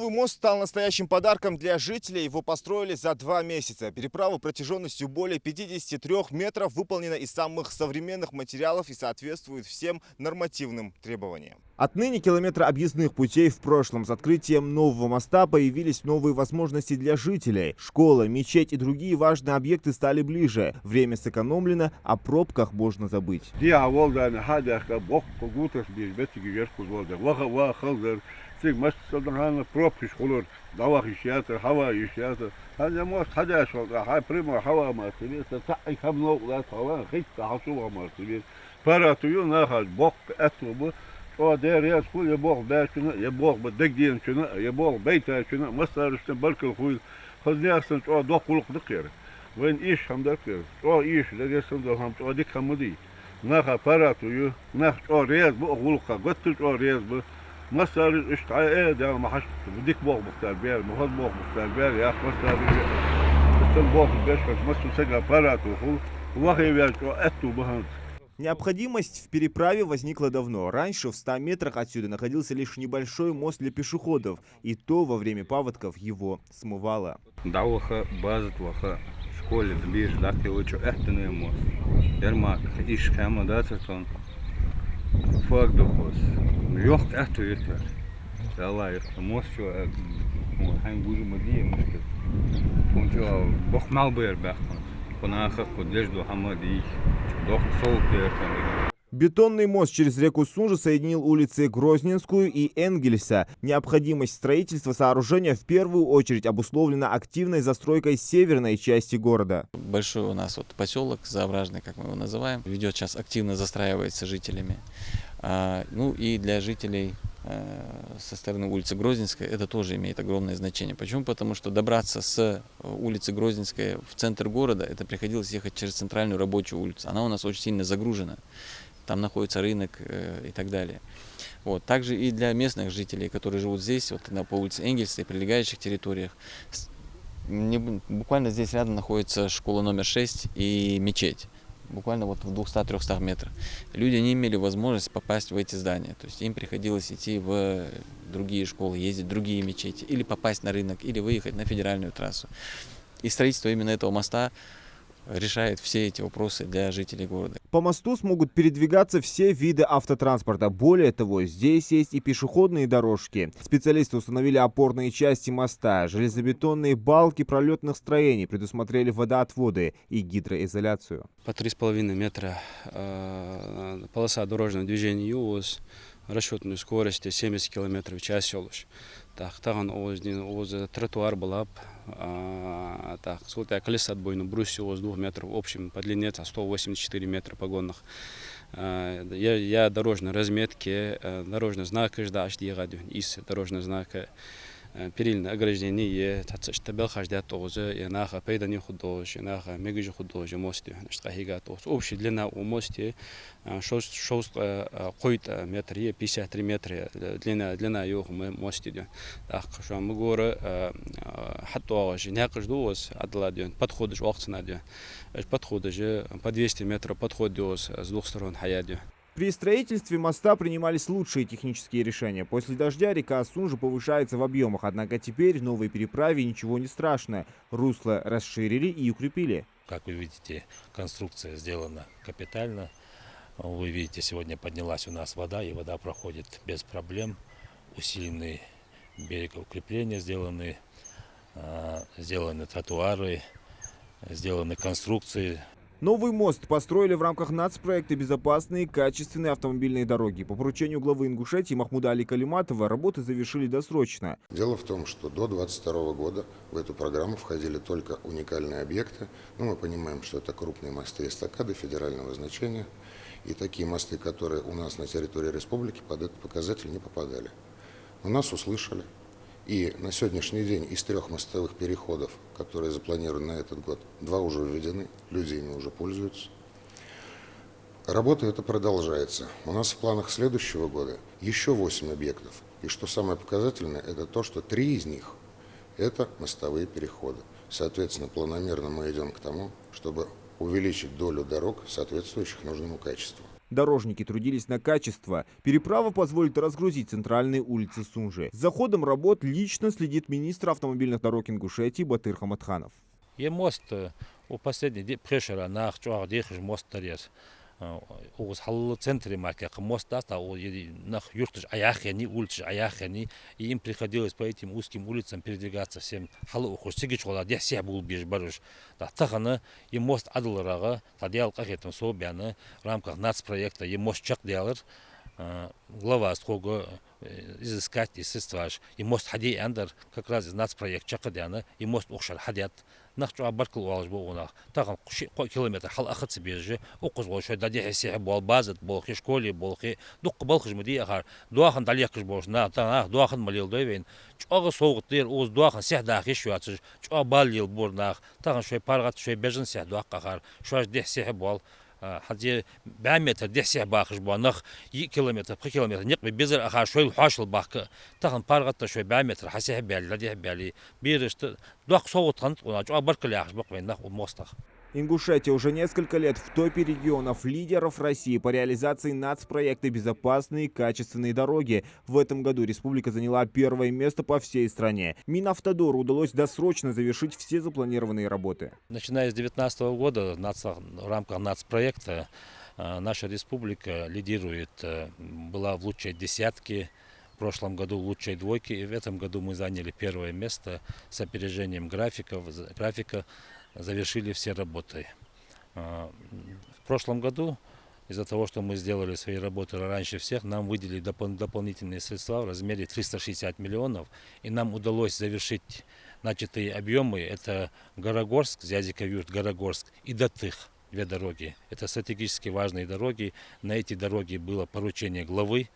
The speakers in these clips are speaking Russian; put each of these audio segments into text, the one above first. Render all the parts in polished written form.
Новый мост стал настоящим подарком для жителей. Его построили за 2 месяца. Переправа протяженностью более 53 метров выполнена из самых современных материалов и соответствует всем нормативным требованиям. Отныне километры объездных путей в прошлом. С открытием нового моста появились новые возможности для жителей. Школа, мечеть и другие важные объекты стали ближе. Время сэкономлено, о пробках можно забыть. пробки школы, давах ищата, хава ищата. Хазя мост хадя шолга, хай прима хава мартибе, сацай хамно ла хава, хит хасува мартибе. Паратую нахад бок этубу. О деря скул я бок бачуна, я бок бдегдин чуна, я бок бейта чуна, мастарышты балкал хуй. Хазясын о докулук дыкер. Вен иш хамдакер. О иш дегесен до хам о дик хамуди. Наха паратую, нах о рез бу гулка, готту о рез бу. مصر اشتعاء ده ما حش بديك بوق بختار مهض بوق بختار يا مصر استن بوق بيشكش مصر سجى парату وخي بيشكو اتو بهند. Необходимость в переправе возникла давно. Раньше в 100 метрах отсюда находился лишь небольшой мост для пешеходов. И то во время паводков его смывало. Дауха, базатваха, школе дбиш, дакти лучше эхтенный мост. Ермак, иш хема дацертон. Фак дохос. Yok ehto yeter. Allah yeter. Mostu han guru madiye mostu. Konjo bokmal ber bakhan. Konaха kodlежду хамади. Дох сол дертан. Бетонный мост через реку Сунжа соединил улицы Грозненскую и Энгельса. Необходимость строительства сооружения в первую очередь обусловлена активной застройкой северной части города. Большой у нас вот поселок Заображный, как мы его называем, ведет сейчас активно застраивается жителями. Ну и для жителей со стороны улицы Грозненской это тоже имеет огромное значение. Почему? Потому что добраться с улицы Грозненской в центр города, это приходилось ехать через центральную рабочую улицу. Она у нас очень сильно загружена. Там находится рынок и так далее. Вот. Также и для местных жителей, которые живут здесь, вот по улице Энгельса и прилегающих территориях. Буквально здесь рядом находится школа номер 6 и мечеть. Буквально вот в 200-300 метрах. Люди не имели возможности попасть в эти здания. То есть им приходилось идти в другие школы, ездить в другие мечети, или попасть на рынок, или выехать на федеральную трассу. И строительство именно этого моста решает все эти вопросы для жителей города. По мосту смогут передвигаться все виды автотранспорта. Более того, здесь есть и пешеходные дорожки. Специалисты установили опорные части моста, железобетонные балки пролетных строений, предусмотрели водоотводы и гидроизоляцию. По 3,5 метра полоса дорожного движения ЮОЗ, расчетную скорость 70 км в час. Тагын оз тротуар балап, сколько колеса бойну брусья оз 2 метров, в общем по длине 184 метра погонных. Я дорожной разметки, дорожный знак ждать из дорожного знака. Перильное ограждение, табел хождят тоже, и наха пейдани худож, и наха мегижи худож, мосты, что хигат. Общая длина у мосте 6 какой-то метр, 53 метра длина его мосте. Так что мы говорим, хатто же не каждый раз отладен, подходишь вахтенаден, подходишь по 200 метров подходишь с двух сторон хаядю. При строительстве моста принимались лучшие технические решения. После дождя река Сунжа повышается в объемах, однако теперь в новой переправе ничего не страшно. Русло расширили и укрепили. Как вы видите, конструкция сделана капитально. Вы видите, сегодня поднялась у нас вода, и вода проходит без проблем. Усилены берегоукрепления, сделаны тротуары, сделаны конструкции. Новый мост построили в рамках нацпроекта «Безопасные качественные автомобильные дороги». По поручению главы Ингушетии Махмуда Али Калиматова работы завершили досрочно. Дело в том, что до 2022 года в эту программу входили только уникальные объекты. Но мы понимаем, что это крупные мосты и эстакады федерального значения. И такие мосты, которые у нас на территории республики под этот показатель не попадали. Но нас услышали. И на сегодняшний день из 3 мостовых переходов, которые запланированы на этот год, 2 уже введены, люди ими уже пользуются. Работа эта продолжается. У нас в планах следующего года еще 8 объектов. И что самое показательное, это то, что 3 из них – это мостовые переходы. Соответственно, планомерно мы идем к тому, чтобы увеличить долю дорог, соответствующих нужному качеству. Дорожники трудились на качество. Переправа позволит разгрузить центральные улицы Сунжи. За ходом работ лично следит министр автомобильных дорог Ингушетии Батыр Хаматханов. Мост у последний прешера на мост тарес. У центре марки мост даста у нах юртыш аяхяни улиц аяхяни, и им приходилось по этим узким улицам передвигаться всем. Халу хустигич вола дяся был беж баруш. Да тахана и мост адларага тадял какетом собяны в рамках нацпроекта и мост чак делар. Глава строго изыскать и сестваж. И мост хади андер как раз из нацпроект чакадяна и мост ухшар хадят. Нахчу абаркл уалж бугунах. Таган километр хал ахат сибежи. Укуз волшой дади хесих бол базат болхи школе болхи. Дук болхи жмуди ахар. Дуахан далекш бош на таган дуахан малил дойвен. Чога соғыт дер уз дуахан сех дахи шуатсыж. Чога балил бурнах. Таган шой паргат шой бежин сех дуак ахар. Шуаш дех сех бол. Хади 5 метр 10 бахыш буанах 2 километр 3 километр нек безер аха шой хашыл бахка тагын паргатта шой 5 метр хасех бәли дә бәли бириште дуак соғыткан уна баркали ахш бак веннах мостах. Ингушетия уже несколько лет в топе регионов-лидеров России по реализации нацпроекта «Безопасные и качественные дороги». В этом году республика заняла первое место по всей стране. Минавтодору удалось досрочно завершить все запланированные работы. Начиная с 2019 года в рамках нацпроекта наша республика лидирует, была в лучшей десятке. В прошлом году в лучшей двойке, и в этом году мы заняли первое место с опережением графика, завершили все работы. В прошлом году, из-за того, что мы сделали свои работы раньше всех, нам выделили дополнительные средства в размере 360 миллионов, и нам удалось завершить начатые объемы. Это Горогорск, Зязика-Юрт, Горогорск и Датых, 2 дороги. Это стратегически важные дороги. На эти дороги было поручение главы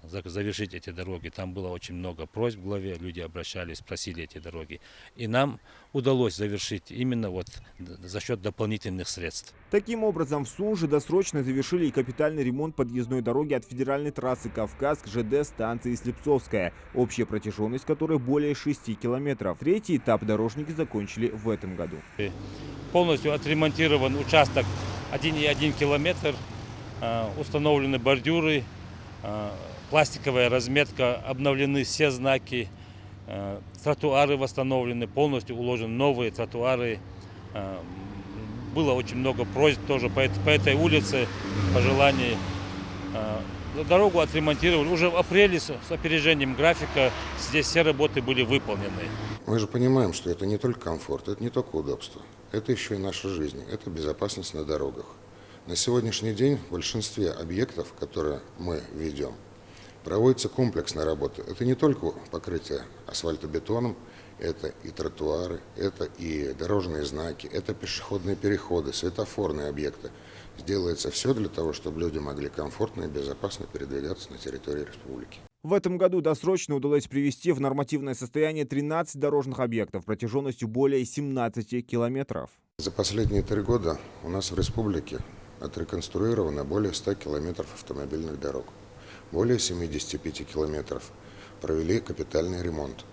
завершить эти дороги. Там было очень много просьб в главе, люди обращались, просили эти дороги. И нам удалось завершить именно вот за счет дополнительных средств. Таким образом, в Сунже досрочно завершили и капитальный ремонт подъездной дороги от федеральной трассы Кавказ к ЖД станции Слепцовская, общая протяженность которой более 6 километров. Третий этап дорожники закончили в этом году. Полностью отремонтирован участок 1,1 километр, установлены бордюры, пластиковая разметка, обновлены все знаки, тротуары восстановлены, полностью уложены новые тротуары. Было очень много просьб тоже по этой улице, пожеланий. Дорогу отремонтировали. Уже в апреле с опережением графика здесь все работы были выполнены. Мы же понимаем, что это не только комфорт, это не только удобство. Это еще и наша жизнь, это безопасность на дорогах. На сегодняшний день в большинстве объектов, которые мы ведем, проводится комплексная работа. Это не только покрытие асфальтобетоном, это и тротуары, это и дорожные знаки, это пешеходные переходы, светофорные объекты. Сделается все для того, чтобы люди могли комфортно и безопасно передвигаться на территории республики. В этом году досрочно удалось привести в нормативное состояние 13 дорожных объектов протяженностью более 17 километров. За последние 3 года у нас в республике отреконструировано более 100 километров автомобильных дорог. Более 75 километров провели капитальный ремонт.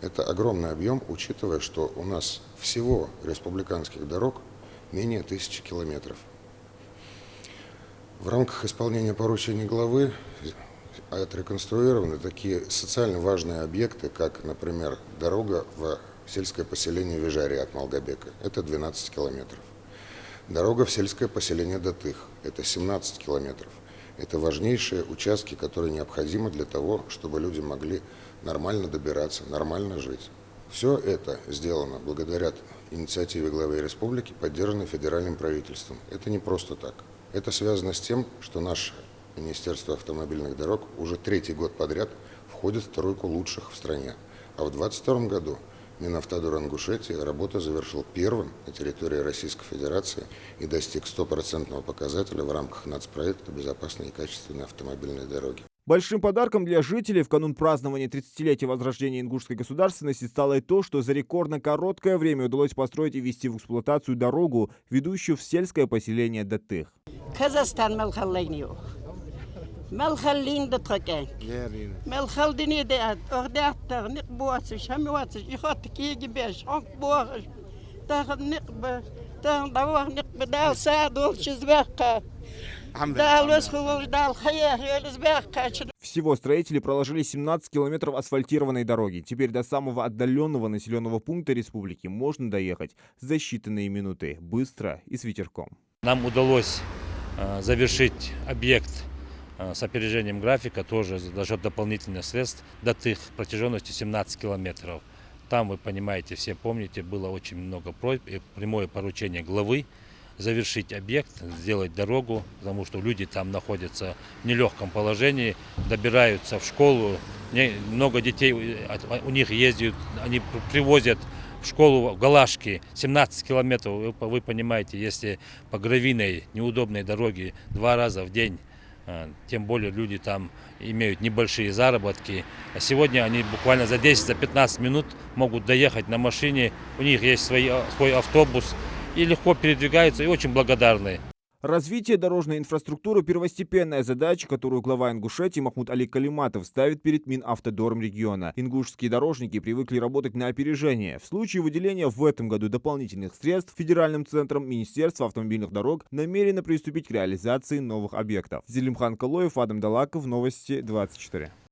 Это огромный объем, учитывая, что у нас всего республиканских дорог менее 1000 километров. В рамках исполнения поручений главы отреконструированы такие социально важные объекты, как, например, дорога в сельское поселение Вижари от Малгобека. Это 12 километров. Дорога в сельское поселение Датых. Это 17 километров. Это важнейшие участки, которые необходимы для того, чтобы люди могли нормально добираться, нормально жить. Все это сделано благодаря инициативе главы республики, поддержанной федеральным правительством. Это не просто так. Это связано с тем, что наше Министерство автомобильных дорог уже 3-й год подряд входит в тройку лучших в стране. А в 2022 году Минавтодор Ингушетии работу завершил первым на территории Российской Федерации и достиг 100% показателя в рамках нацпроекта «Безопасные и качественные автомобильные дороги». Большим подарком для жителей в канун празднования 30-летия возрождения ингушской государственности стало и то, что за рекордно короткое время удалось построить и ввести в эксплуатацию дорогу, ведущую в сельское поселение Датых. Казахстан Малхаллайнио. Малхаллин Датхакен. Малхалдини Дат, Ордаттар, Никбуаци, Шамуаци, Ихотки Гибеш, Онкбуаш, Тахам Никба, Тахам Давах Никбедал Садул Чизвеха. Всего строители проложили 17 километров асфальтированной дороги. Теперь до самого отдаленного населенного пункта республики можно доехать за считанные минуты, быстро и с ветерком. Нам удалось завершить объект с опережением графика, тоже за счет дополнительных средств, до тых протяженностью 17 километров. Там, вы понимаете, все помните, было очень много просьб и прямое поручение главы завершить объект, сделать дорогу, потому что люди там находятся в нелегком положении, добираются в школу, много детей у них ездят, они привозят в школу в Галашки 17 километров, вы понимаете, если по гравийной неудобной дороге 2 раза в день, тем более люди там имеют небольшие заработки. А сегодня они буквально за 10-15 минут могут доехать на машине, у них есть свой автобус, и легко передвигаются, и очень благодарны. Развитие дорожной инфраструктуры – первостепенная задача, которую глава Ингушетии Махмуд Али Калиматов ставит перед Минавтодором региона. Ингушские дорожники привыкли работать на опережение. В случае выделения в этом году дополнительных средств федеральным центром Министерство автомобильных дорог намерено приступить к реализации новых объектов. Зелимхан Калоев, Адам Далаков, Новости 24.